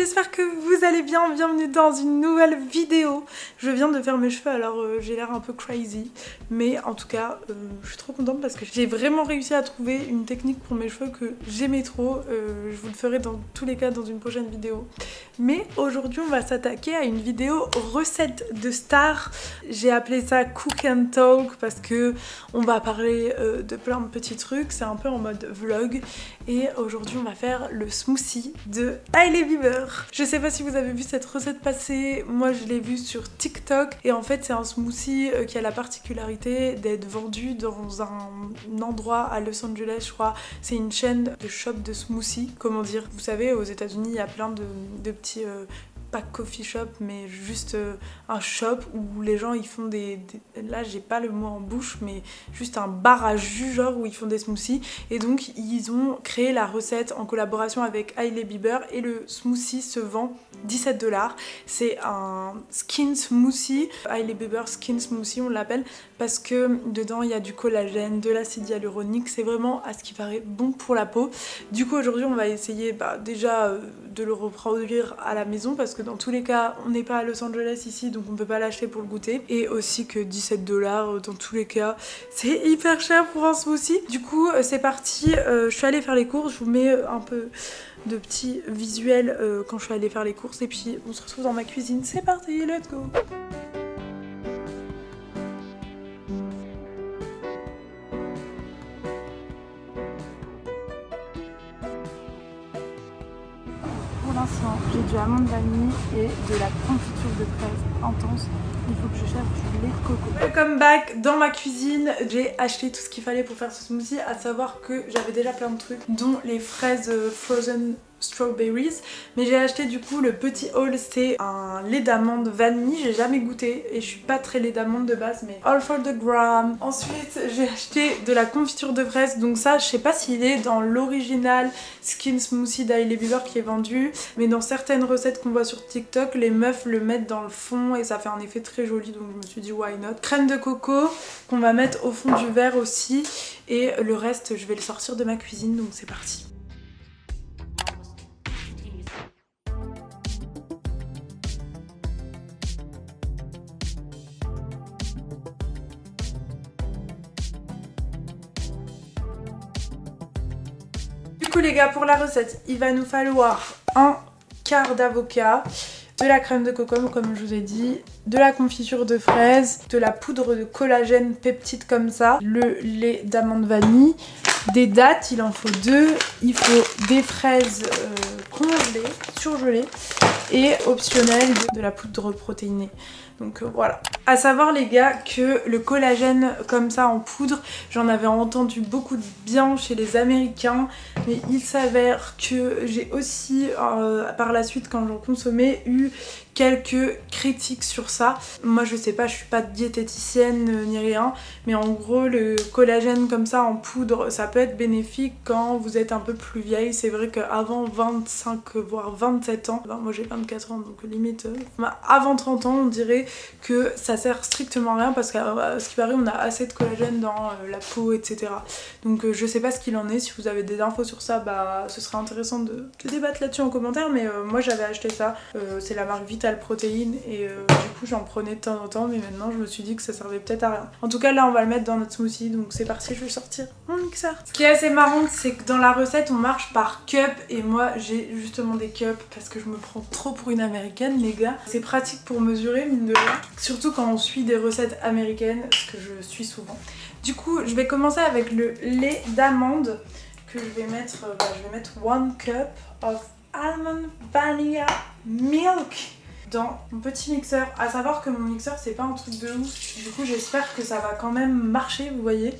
j'espère que vous allez bien, bienvenue dans une nouvelle vidéo. Je viens de faire mes cheveux alors j'ai l'air un peu crazy, mais en tout cas je suis trop contente parce que j'ai vraiment réussi à trouver une technique pour mes cheveux que j'aimais trop. Je vous le ferai dans tous les cas dans une prochaine vidéo. Mais aujourd'hui on va s'attaquer à une vidéo recette de stars. J'ai appelé ça Cook and Talk parce que on va parler de plein de petits trucs, c'est un peu en mode vlog. Et aujourd'hui on va faire le smoothie de Hailey Bieber. Je sais pas si vous avez vu cette recette passer, moi je l'ai vue sur TikTok et en fait c'est un smoothie qui a la particularité d'être vendu dans un endroit à Los Angeles, je crois. C'est une chaîne de shop de smoothie, comment dire. Vous savez, aux États-Unis il y a plein de petits pas coffee shop mais juste un shop où les gens ils font là j'ai pas le mot en bouche mais juste un bar à jus genre où ils font des smoothies et donc ils ont créé la recette en collaboration avec Hailey Bieber et le smoothie se vend 17 $. C'est un skin smoothie, Hailey Bieber skin smoothie on l'appelle parce que dedans il y a du collagène, de l'acide hyaluronique, c'est vraiment à ce qui paraît bon pour la peau. Du coup aujourd'hui on va essayer déjà de le reproduire à la maison parce que dans tous les cas on n'est pas à Los Angeles ici donc on peut pas l'acheter pour le goûter et aussi que 17 $ dans tous les cas c'est hyper cher pour un smoothie. Du coup c'est parti, je suis allée faire les courses, je vous mets un peu de petits visuels quand je suis allée faire les courses et puis on se retrouve dans ma cuisine, c'est parti, let's go. J'ai du amande vanille et de la confiture de fraises intense. Il faut que je cherche du lait de coco. Welcome back dans ma cuisine. J'ai acheté tout ce qu'il fallait pour faire ce smoothie, à savoir que j'avais déjà plein de trucs, dont les fraises frozen strawberries, mais j'ai acheté du coup le petit haul, c'est un lait d'amande vanille, j'ai jamais goûté et je suis pas très lait d'amande de base mais all for the gram. Ensuite j'ai acheté de la confiture de fraise, donc ça je sais pas s'il est dans l'original skin smoothie d'Hailey Bieber qui est vendu, mais dans certaines recettes qu'on voit sur TikTok les meufs le mettent dans le fond et ça fait un effet très joli donc je me suis dit why not. Crème de coco qu'on va mettre au fond du verre aussi et le reste je vais le sortir de ma cuisine donc c'est parti. Du coup les gars, pour la recette il va nous falloir un quart d'avocat, de la crème de coco comme je vous ai dit, de la confiture de fraises, de la poudre de collagène peptide comme ça, le lait d'amande vanille, des dattes, il en faut 2, il faut des fraises congelées, surgelées et optionnel de la poudre protéinée. Donc voilà. À savoir les gars que le collagène comme ça en poudre, j'en avais entendu beaucoup de bien chez les Américains, mais il s'avère que j'ai aussi par la suite quand j'en consommais eu quelques critiques sur ça. Moi je sais pas, je suis pas diététicienne ni rien, mais en gros le collagène comme ça en poudre ça peut être bénéfique quand vous êtes un peu plus vieille. C'est vrai qu'avant 25 voire 27 ans, moi j'ai 24 ans donc limite avant 30 ans on dirait que ça sert strictement à rien parce qu'à ce qui paraît on a assez de collagène dans la peau etc. Donc je sais pas ce qu'il en est, si vous avez des infos sur ça ce serait intéressant de débattre là-dessus en commentaire, mais moi j'avais acheté ça, c'est la marque Vital Protéine et du coup j'en prenais de temps en temps mais maintenant je me suis dit que ça servait peut-être à rien. En tout cas là on va le mettre dans notre smoothie donc c'est parti, je vais sortir mon mixeur. Ce qui est assez marrant c'est que dans la recette on marche par cup et moi j'ai justement des cups parce que je me prends trop pour une américaine les gars. C'est pratique pour mesurer mine de rien, surtout quand on suit des recettes américaines, ce que je suis souvent. Du coup je vais commencer avec le lait d'amande que je vais mettre, je vais mettre 1 cup of almond vanilla milk dans mon petit mixeur. À savoir que mon mixeur c'est pas un truc de ouf, du coup j'espère que ça va quand même marcher, vous voyez.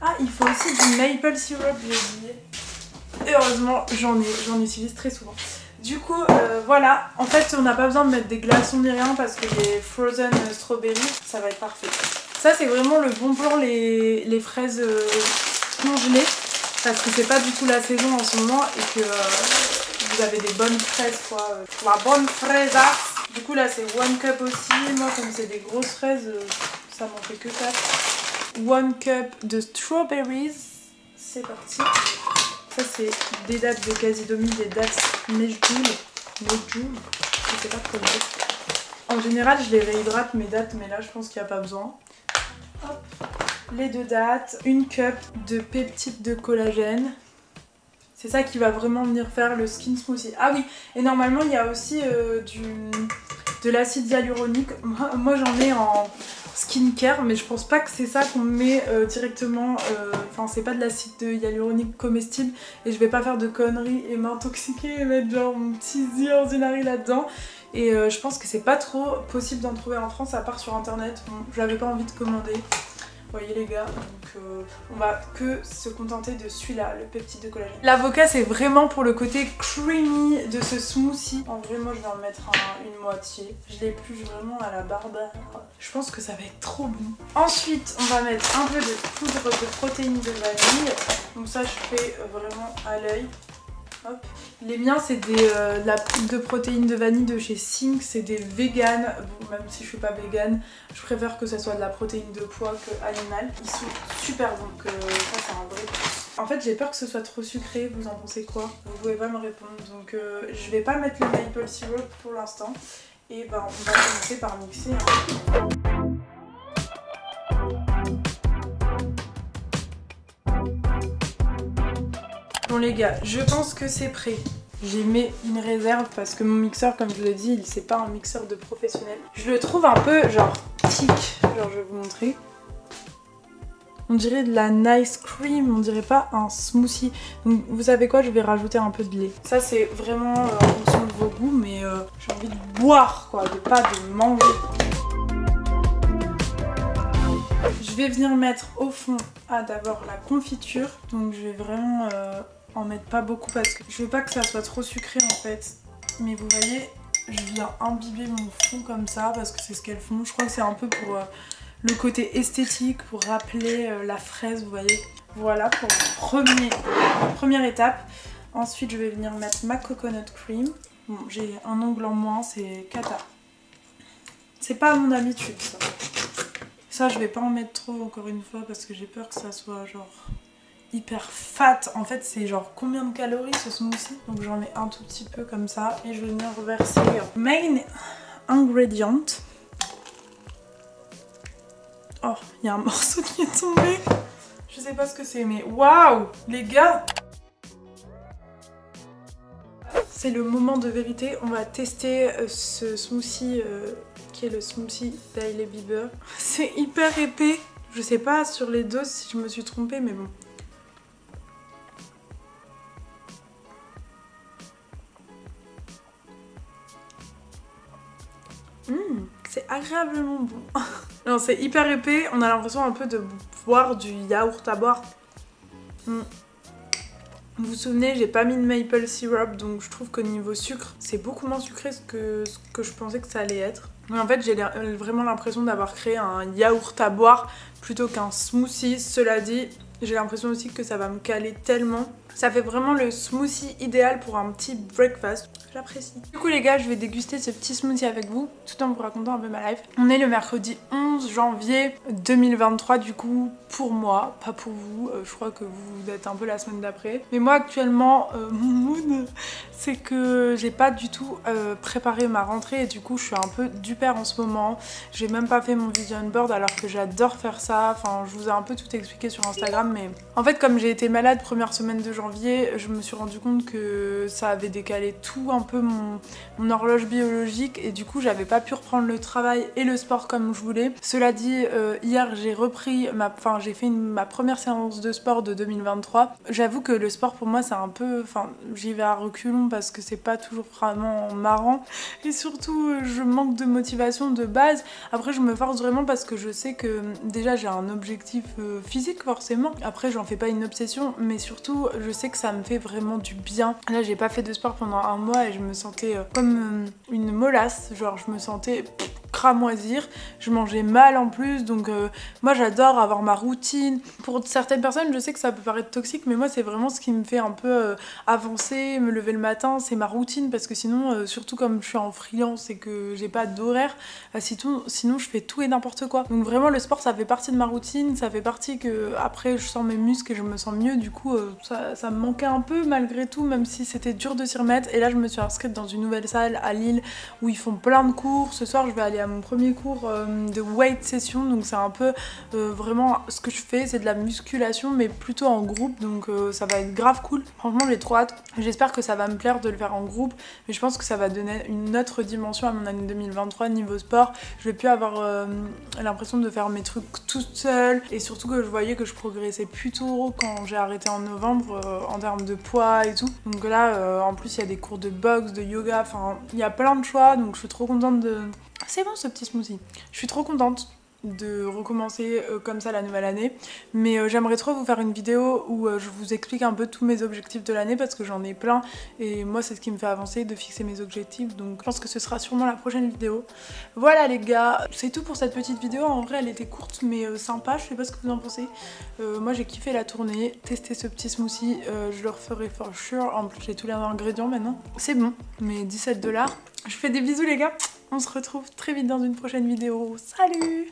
Ah il faut aussi du maple syrup, j'ai oublié. Et heureusement j'en utilise très souvent. Du coup voilà, en fait on n'a pas besoin de mettre des glaçons ni rien parce que les frozen strawberries ça va être parfait. Ça c'est vraiment le bon plan, les fraises congelées parce que c'est pas du tout la saison en ce moment et que vous avez des bonnes fraises quoi, la bonne fraisasse. Du coup là c'est 1 cup aussi, moi comme c'est des grosses fraises ça m'en fait que 4. 1 cup de strawberries, c'est parti. Ça c'est des dattes de Casidomi, des dattes neige boule. Medjool, je sais pas trop le dire. En général, je les réhydrate mes dates, mais là, je pense qu'il n'y a pas besoin. Hop. Les 2 dates, une cup de peptides de collagène. C'est ça qui va vraiment venir faire le skin smoothie. Ah oui, et normalement, il y a aussi de l'acide hyaluronique. Moi, j'en ai en skincare, mais je pense pas que c'est ça qu'on met directement. Enfin, c'est pas de l'acide hyaluronique comestible, et je vais pas faire de conneries et m'intoxiquer et mettre genre mon petit The Ordinary là-dedans. Et je pense que c'est pas trop possible d'en trouver en France à part sur internet. Bon, j'avais pas envie de commander. Vous voyez les gars, donc on va que se contenter de celui-là, le peptide de collagène. L'avocat c'est vraiment pour le côté creamy de ce smoothie. En vrai moi je vais en mettre une moitié. Je l'épluche vraiment à la barbe. Je pense que ça va être trop bon. Ensuite on va mettre un peu de poudre de protéines de vanille. Donc ça je fais vraiment à l'œil. Hop. Les miens c'est de la poudre de protéines de vanille de chez Sink, c'est des véganes. Bon, même si je suis pas végane, je préfère que ça soit de la protéine de pois que animale. Ils sont super bons, ça c'est un vrai plus. En fait j'ai peur que ce soit trop sucré, vous en pensez quoi? Vous pouvez pas me répondre, donc je vais pas mettre le maple syrup pour l'instant. Et ben on va commencer par mixer. Bon les gars, je pense que c'est prêt. J'ai mis une réserve parce que mon mixeur, comme je vous l'ai dit, c'est pas un mixeur de professionnel. Je le trouve un peu genre tic, genre je vais vous montrer. On dirait de la nice cream, on dirait pas un smoothie. Donc vous savez quoi, je vais rajouter un peu de lait. Ça c'est vraiment en fonction de vos goûts, mais j'ai envie de boire quoi, pas de manger. Je vais venir mettre au fond d'abord la confiture. Donc je vais vraiment en mettre pas beaucoup parce que je veux pas que ça soit trop sucré en fait. Mais vous voyez, je viens imbiber mon fond comme ça parce que c'est ce qu'elles font. Je crois que c'est un peu pour le côté esthétique, pour rappeler la fraise, vous voyez. Voilà pour la première étape. Ensuite je vais venir mettre ma coconut cream. Bon, j'ai un ongle en moins, c'est cata. C'est pas à mon habitude ça. Ça je vais pas en mettre trop encore une fois parce que j'ai peur que ça soit genre hyper fat. En fait c'est genre combien de calories ce smoothie? Donc j'en mets un tout petit peu comme ça et je vais venir verser main ingredient. Oh il y a un morceau qui est tombé. Je sais pas ce que c'est mais waouh les gars. C'est le moment de vérité, on va tester ce smoothie qui est le smoothie d'Hailey Bieber. C'est hyper épais, je sais pas sur les doses si je me suis trompée mais bon. C'est agréablement bon. Non, c'est hyper épais, on a l'impression un peu de boire du yaourt à boire. Vous vous souvenez, j'ai pas mis de maple syrup, donc je trouve qu'au niveau sucre, c'est beaucoup moins sucré que ce que je pensais que ça allait être. Mais en fait, j'ai vraiment l'impression d'avoir créé un yaourt à boire plutôt qu'un smoothie. Cela dit, j'ai l'impression aussi que ça va me caler tellement. Ça fait vraiment le smoothie idéal pour un petit breakfast. J'apprécie. Du coup les gars, je vais déguster ce petit smoothie avec vous, tout en vous racontant un peu ma life. On est le mercredi 11 janvier 2023 du coup, pour moi, pas pour vous. Je crois que vous êtes un peu la semaine d'après. Mais moi actuellement, mon mood, c'est que j'ai pas du tout préparé ma rentrée et du coup je suis un peu du père en ce moment. J'ai même pas fait mon vision board alors que j'adore faire ça. Enfin, je vous ai un peu tout expliqué sur Instagram, mais en fait comme j'ai été malade première semaine de janvier, je me suis rendu compte que ça avait décalé tout un peu mon horloge biologique et du coup j'avais pas pu reprendre le travail et le sport comme je voulais. Cela dit, hier j'ai repris j'ai fait ma première séance de sport de 2023. J'avoue que le sport pour moi c'est un peu, j'y vais à reculons parce que c'est pas toujours vraiment marrant et surtout je manque de motivation de base. Après je me force vraiment parce que je sais que déjà j'ai un objectif physique forcément. Après j'en fais pas une obsession, mais surtout je sais que ça me fait vraiment du bien. Là j'ai pas fait de sport pendant un mois et je me sentais comme une molasse, genre je me sentais cramoisir, je mangeais mal en plus, donc moi j'adore avoir ma routine. Pour certaines personnes je sais que ça peut paraître toxique, mais moi c'est vraiment ce qui me fait un peu avancer, me lever le matin, c'est ma routine, parce que sinon, surtout comme je suis en freelance et que j'ai pas d'horaire, sinon je fais tout et n'importe quoi. Donc vraiment le sport ça fait partie de ma routine, ça fait partie que après je sens mes muscles et je me sens mieux, du coup ça me manquait un peu malgré tout, même si c'était dur de s'y remettre. Et là je me suis inscrite dans une nouvelle salle à Lille où ils font plein de cours. Ce soir je vais aller à mon premier cours de weight session, donc c'est un peu vraiment ce que je fais, c'est de la musculation mais plutôt en groupe, donc ça va être grave cool. Franchement j'ai trop hâte, j'espère que ça va me plaire de le faire en groupe, mais je pense que ça va donner une autre dimension à mon année 2023 niveau sport. Je vais plus avoir l'impression de faire mes trucs toute seule, et surtout que je voyais que je progressais plutôt quand j'ai arrêté en novembre en termes de poids et tout. Donc là en plus il y a des cours de boxe, de yoga, enfin il y a plein de choix, donc je suis trop contente de... C'est bon ce petit smoothie. Je suis trop contente de recommencer comme ça la nouvelle année, mais j'aimerais trop vous faire une vidéo où je vous explique un peu tous mes objectifs de l'année, parce que j'en ai plein et moi c'est ce qui me fait avancer, de fixer mes objectifs, donc je pense que ce sera sûrement la prochaine vidéo. Voilà les gars, c'est tout pour cette petite vidéo. En vrai elle était courte mais sympa, je sais pas ce que vous en pensez. Moi j'ai kiffé la tournée, tester ce petit smoothie, je le referai for sure, en plus j'ai tous les ingrédients maintenant. C'est bon, mais 17 $. Je vous fais des bisous les gars, on se retrouve très vite dans une prochaine vidéo, salut!